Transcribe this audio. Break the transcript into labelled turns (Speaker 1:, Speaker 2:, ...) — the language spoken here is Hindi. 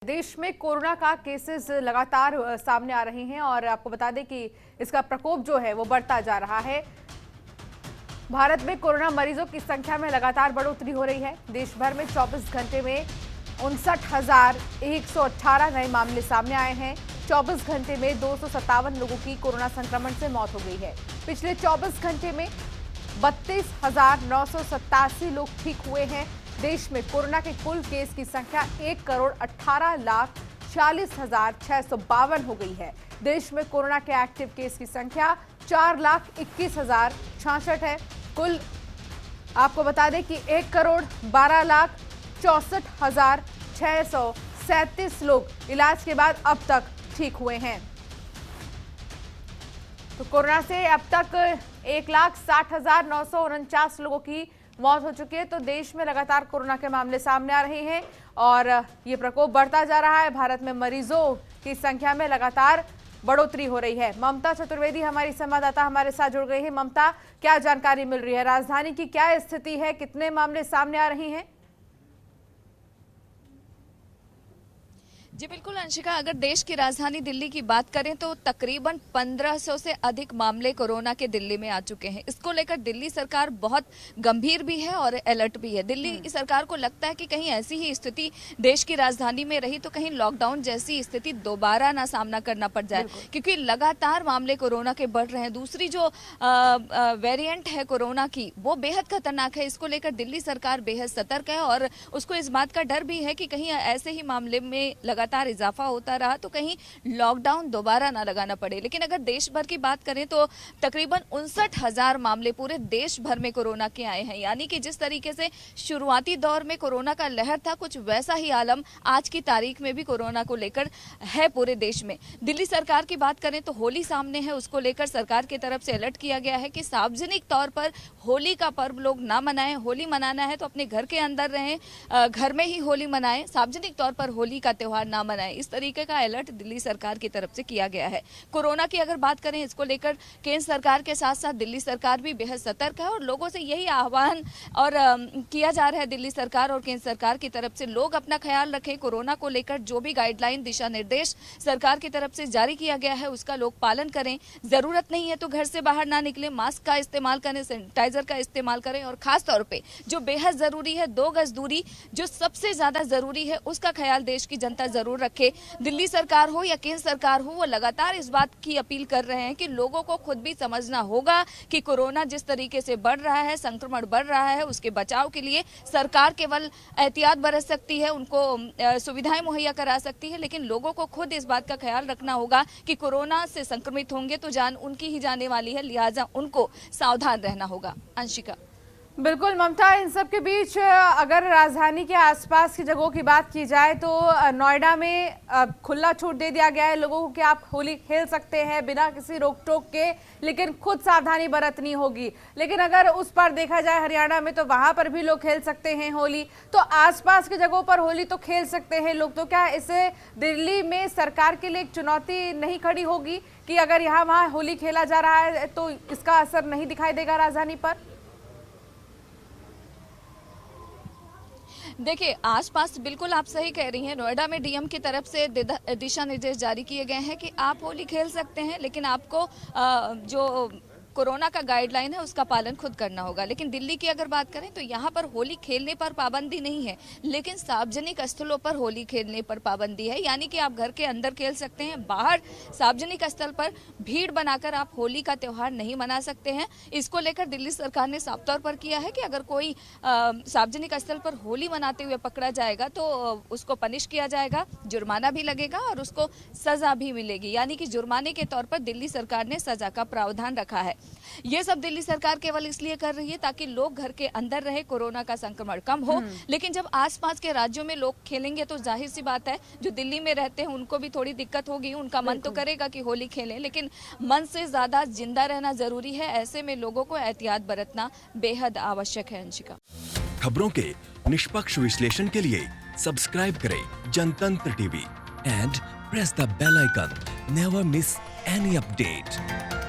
Speaker 1: देश में कोरोना का केसेस लगातार सामने आ रहे हैं और आपको बता दें कि इसका प्रकोप जो है वो बढ़ता जा रहा है। भारत में कोरोना मरीजों की संख्या में लगातार बढ़ोतरी हो रही है। देश भर में 24 घंटे में 59,118 नए मामले सामने आए हैं। 24 घंटे में 257 लोगों की कोरोना संक्रमण से मौत हो गई है। पिछले 24 घंटे में 32,987 लोग ठीक हुए हैं। देश में कोरोना के कुल केस की संख्या 1,18,40,652 हो गई है। देश में कोरोना के एक्टिव केस की संख्या 4,21,066 है। कुल आपको बता दें कि 1,12,64,637 लोग इलाज के बाद अब तक ठीक हुए हैं। तो कोरोना से अब तक 1,60,949 लोगों की मौत हो चुकी है। तो देश में लगातार कोरोना के मामले सामने आ रहे हैं और ये प्रकोप बढ़ता जा रहा है। भारत में मरीजों की संख्या में लगातार बढ़ोतरी हो रही है। ममता चतुर्वेदी हमारी संवाददाता हमारे साथ जुड़ गई है। ममता, क्या जानकारी मिल रही है? राजधानी की क्या स्थिति है? कितने मामले सामने आ रहे हैं?
Speaker 2: जी बिल्कुल अंशिका, अगर देश की राजधानी दिल्ली की बात करें तो तकरीबन 1500 से अधिक मामले कोरोना के दिल्ली में आ चुके हैं। इसको लेकर दिल्ली सरकार बहुत गंभीर भी है और अलर्ट भी है। दिल्ली सरकार को लगता है कि कहीं ऐसी ही स्थिति देश की राजधानी में रही तो कहीं लॉकडाउन जैसी स्थिति दोबारा ना सामना करना पड़ जाए, क्योंकि लगातार मामले कोरोना के बढ़ रहे हैं। दूसरी जो वेरिएंट है कोरोना की वो बेहद खतरनाक है। इसको लेकर दिल्ली सरकार बेहद सतर्क है और उसको इस बात का डर भी है कि कहीं ऐसे ही मामले में लगातार इजाफा होता रहा तो कहीं लॉकडाउन दोबारा ना लगाना पड़े। लेकिन अगर देश भर की बात करें तो तकरीबन 59,000 मामले पूरे देश भर में कोरोना के आए हैं। यानी कि जिस तरीके से शुरुआती दौर में कोरोना का लहर था, कुछ वैसा ही आलम आज की तारीख में भी कोरोना को लेकर है पूरे देश में। दिल्ली सरकार की बात करें तो होली सामने है, उसको लेकर सरकार की तरफ से अलर्ट किया गया है कि सार्वजनिक तौर पर होली का पर्व लोग ना मनाएं। होली मनाना है तो अपने घर के अंदर रहें, घर में ही होली मनाएं, सार्वजनिक तौर पर होली का त्योहार ना मनाएं। इस तरीके का अलर्ट दिल्ली सरकार की तरफ से किया गया है। कोरोना की अगर बात करें, इसको लेकर केंद्र सरकार के साथ साथ दिल्ली सरकार भी बेहद सतर्क है और लोगों से यही आह्वान और किया जा रहा है दिल्ली सरकार और केंद्र सरकार की तरफ से, लोग अपना ख्याल रखें। कोरोना को लेकर जो भी गाइडलाइन दिशा निर्देश सरकार की तरफ से जारी किया गया है उसका लोग पालन करें। जरूरत नहीं है तो घर से बाहर ना निकले, मास्क का इस्तेमाल करें, सैनिटाइजर का इस्तेमाल करें और खास तौर पे जो बेहद जरूरी है 2 गज दूरी जो सबसे ज्यादा जरूरी है उसका ख्याल देश की जनता जरूर रखे। दिल्ली सरकार हो या केंद्र सरकार हो, वो लगातार इस बात की अपील कर रहे हैं कि लोगों को खुद भी समझना होगा कि कोरोना जिस तरीके से बढ़ रहा है, संक्रमण बढ़ रहा है, उसके बचाव के लिए सरकार केवल एहतियात बरत सकती है, उनको सुविधाएं मुहैया करा सकती है, लेकिन लोगों को खुद इस बात का ख्याल रखना होगा कि कोरोना से संक्रमित होंगे तो जान उनकी ही जाने वाली है, लिहाजा उनको सावधान रहना होगा। अंशिका।
Speaker 1: बिल्कुल ममता, इन सब के बीच अगर राजधानी के आसपास की जगहों की बात की जाए तो नोएडा में खुला छूट दे दिया गया है लोगों को कि आप होली खेल सकते हैं बिना किसी रोक टोक के, लेकिन खुद सावधानी बरतनी होगी। लेकिन अगर उस पर देखा जाए हरियाणा में तो वहां पर भी लोग खेल सकते हैं होली, तो आसपास की जगहों पर होली तो खेल सकते हैं लोग। तो क्या इससे दिल्ली में सरकार के लिए एक चुनौती नहीं खड़ी होगी कि अगर यहाँ वहाँ होली खेला जा रहा है तो इसका असर नहीं दिखाई देगा राजधानी पर?
Speaker 2: देखिए, आसपास बिल्कुल आप सही कह रही हैं। नोएडा में डीएम की तरफ से दिशा निर्देश जारी किए गए हैं कि आप होली खेल सकते हैं, लेकिन आपको जो कोरोना का गाइडलाइन है उसका पालन खुद करना होगा। लेकिन दिल्ली की अगर बात करें तो यहाँ पर होली खेलने पर पाबंदी नहीं है, लेकिन सार्वजनिक स्थलों पर होली खेलने पर पाबंदी है। यानी कि आप घर के अंदर खेल सकते हैं, बाहर सार्वजनिक स्थल पर भीड़ बनाकर आप होली का त्योहार नहीं मना सकते हैं। इसको लेकर दिल्ली सरकार ने साफ तौर पर किया है कि अगर कोई सार्वजनिक स्थल पर होली मनाते हुए पकड़ा जाएगा तो उसको पनिश किया जाएगा, जुर्माना भी लगेगा और उसको सजा भी मिलेगी। यानी कि जुर्माने के तौर पर दिल्ली सरकार ने सजा का प्रावधान रखा है। ये सब दिल्ली सरकार केवल इसलिए कर रही है ताकि लोग घर के अंदर रहे, कोरोना का संक्रमण कम हो। लेकिन जब आसपास के राज्यों में लोग खेलेंगे तो जाहिर सी बात है जो दिल्ली में रहते हैं उनको भी थोड़ी दिक्कत होगी। उनका मन तो करेगा कि होली खेलें, लेकिन मन से ज्यादा जिंदा रहना जरूरी है। ऐसे में लोगों को एहतियात बरतना बेहद आवश्यक है। अंशिका।
Speaker 3: खबरों के निष्पक्ष विश्लेषण के लिए सब्सक्राइब करें Jantantra TV and press the bell icon. Never miss any update.